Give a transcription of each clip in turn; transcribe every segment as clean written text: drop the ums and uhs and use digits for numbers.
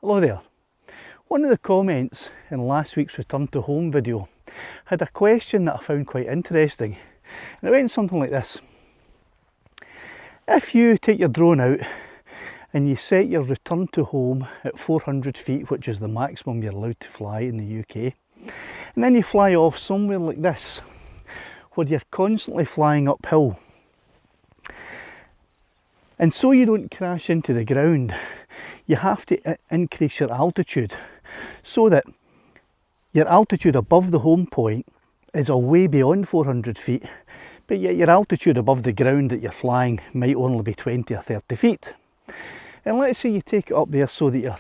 Hello there. One of the comments in last week's Return to Home video had a question that I found quite interesting, and it went something like this. If you take your drone out and you set your return to home at 400 feet, which is the maximum you're allowed to fly in the UK, and then you fly off somewhere like this, where you're constantly flying uphill, and so you don't crash into the ground, you have to increase your altitude so that your altitude above the home point is way beyond 400 feet, but yet your altitude above the ground that you're flying might only be 20 or 30 feet. And let's say you take it up there so that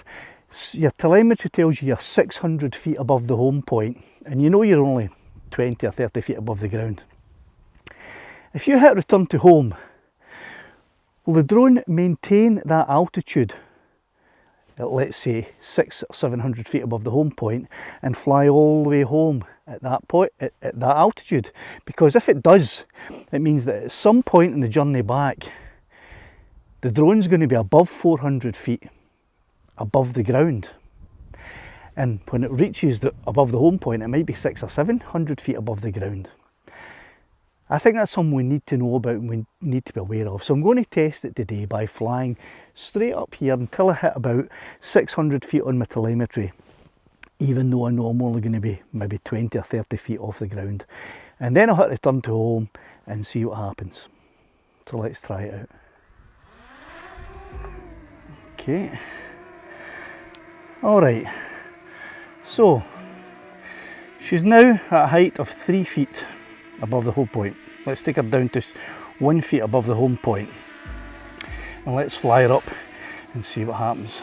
your telemetry tells you you're 600 feet above the home point, and you know you're only 20 or 30 feet above the ground. If you hit return to home, will the drone maintain that altitude at, let's say, 600 or 700 feet above the home point and fly all the way home at that point, at that altitude? Because if it does, it means that at some point in the journey back, the drone's going to be above 400 feet above the ground. And when it reaches above the home point, it might be 600 or 700 feet above the ground. I think that's something we need to know about and we need to be aware of. So I'm going to test it today by flying straight up here until I hit about 600 feet on my telemetry, even though I know I'm only going to be maybe 20 or 30 feet off the ground. And then I'll hit return to home and see what happens. So let's try it out. Okay. Alright. So, she's now at a height of 3 feet above the home point. Let's take her down to 1 foot above the home point, and let's fly her up and see what happens.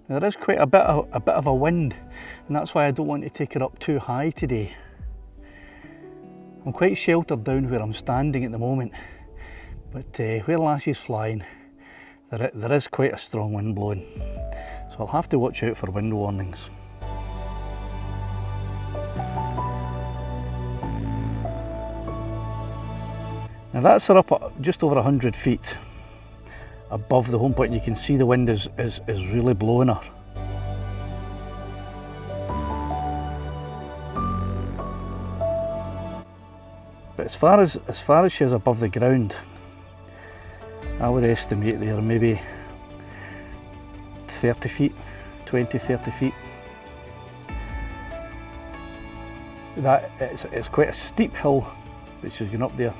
There is quite a bit of a wind, and that's why I don't want to take her up too high today. I'm quite sheltered down where I'm standing at the moment, but where Lassie's flying, there is quite a strong wind blowing, so I'll have to watch out for wind warnings. Now that's her up at just over 100 feet above the home point, and you can see the wind is really blowing her. But as far as she is above the ground, I would estimate there maybe 30 feet, 20-30 feet. It's quite a steep hill that she's going up there.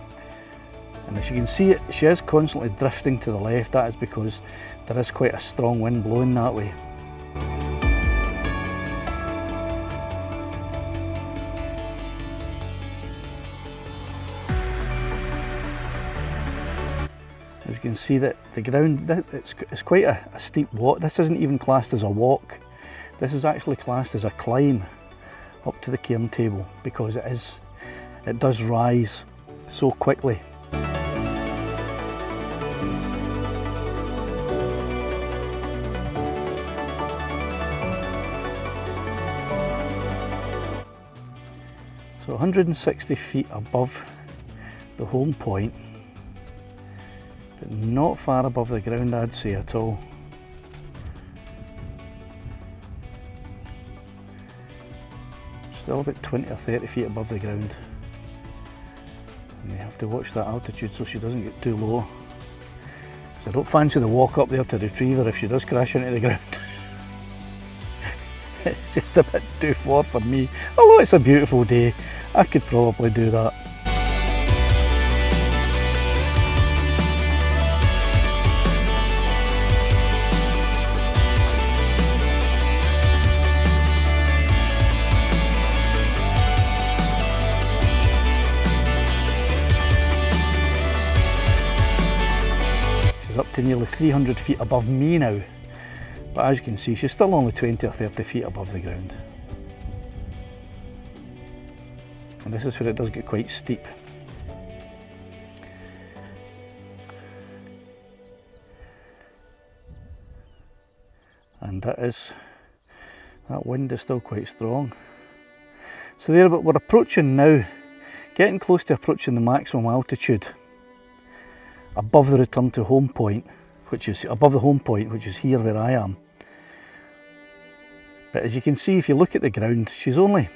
And as you can see, she is constantly drifting to the left. That is because there is quite a strong wind blowing that way. As you can see, that the ground, it's quite a steep walk. This isn't even classed as a walk. This is actually classed as a climb up to the cairn table, because it does rise so quickly. So 160 feet above the home point, but not far above the ground, I'd say, at all. Still about 20 or 30 feet above the ground. And you have to watch that altitude so she doesn't get too low. So I don't fancy the walk up there to retrieve her if she does crash into the ground. It's just a bit too far for me. Although it's a beautiful day, I could probably do that. She's up to nearly 300 feet above me now. But as you can see, she's still only 20 or 30 feet above the ground. And this is where it does get quite steep. and that wind is still quite strong. So there, but we're approaching now, getting close to approaching the maximum altitude above the return to home point, which is above the home point, which is here where I am. But as you can see, if you look at the ground, she's only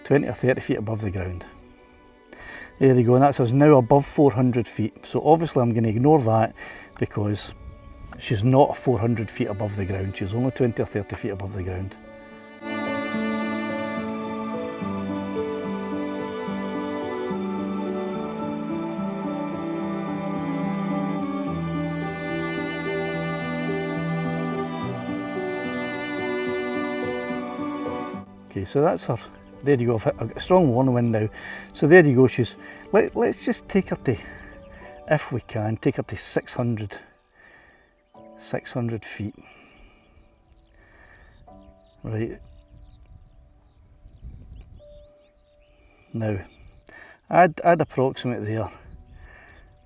20 or 30 feet above the ground. There you go, and that's us now above 400 feet. So obviously I'm going to ignore that because she's not 400 feet above the ground. She's only 20 or 30 feet above the ground. Okay, so that's her. There you go, I've hit a strong warning wind now. So there you go, she's, let's just take her to, if we can, take her to 600 feet. Right. Now, I'd approximate there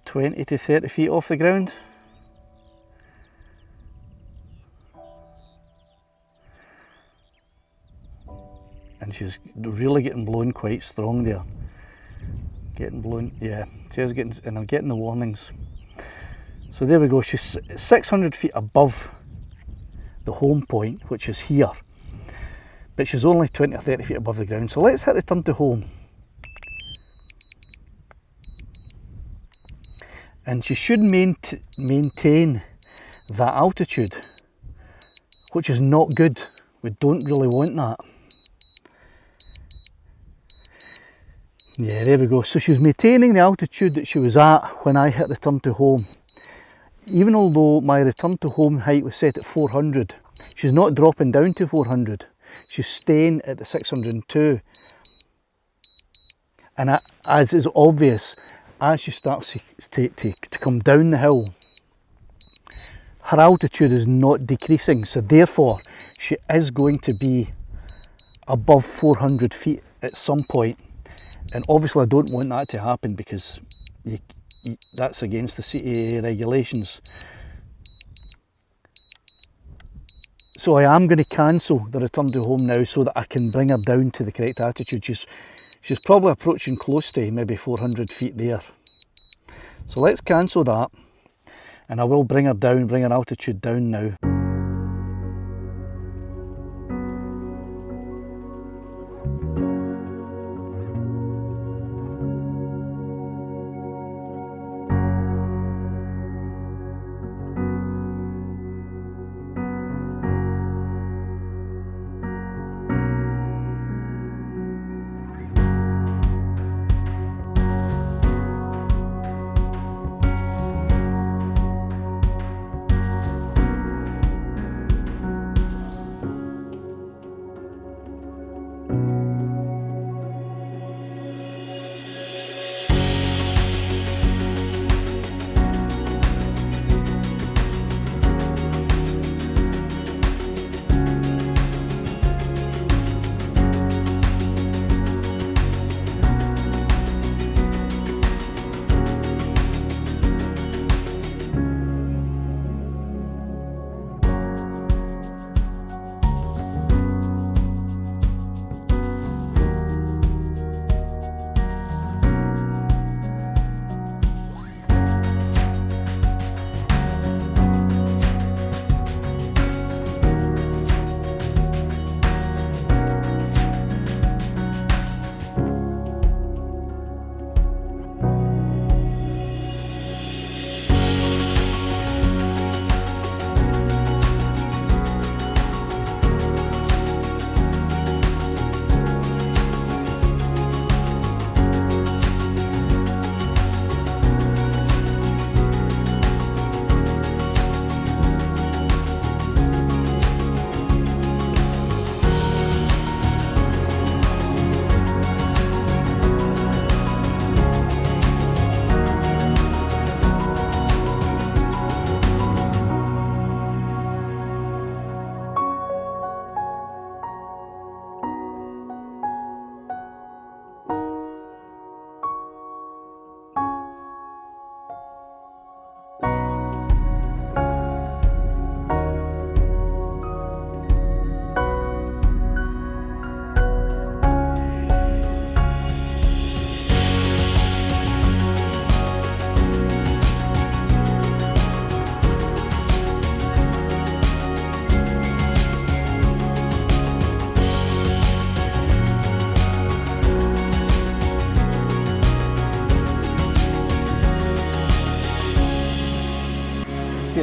20 to 30 feet off the ground. And she's really getting blown quite strong there. Getting blown, yeah. See, and I'm getting the warnings. So there we go. She's 600 feet above the home point, which is here. But she's only 20 or 30 feet above the ground. So let's hit return to home. And she should maintain that altitude, which is not good. We don't really want that. Yeah, there we go. So she's maintaining the altitude that she was at when I hit return to home. Even although my return to home height was set at 400, she's not dropping down to 400. She's staying at the 602. And as is obvious, as she starts to come down the hill, her altitude is not decreasing. So therefore, she is going to be above 400 feet at some point. And obviously I don't want that to happen because that's against the CAA regulations. So I am going to cancel the return to home now so that I can bring her down to the correct altitude. She's probably approaching close to maybe 400 feet there. So let's cancel that, and I will bring her down, bring her altitude down now.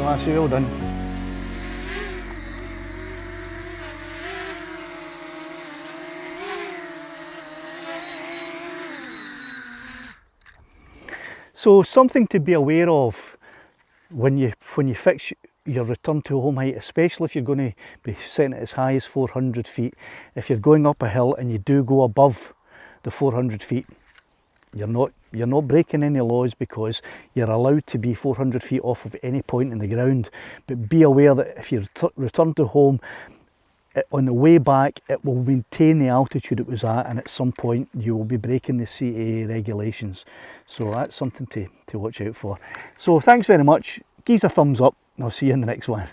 lassie, well done. So something to be aware of when you fix your return to home height, especially if you're going to be setting it as high as 400 feet. If you're going up a hill and you do go above the 400 feet, you're not breaking any laws, because you're allowed to be 400 feet off of any point in the ground. But be aware that if you return to home, on the way back it will maintain the altitude it was at, and at some point you will be breaking the CAA regulations. So that's something to watch out for. So thanks very much, give us a thumbs up, and I'll see you in the next one.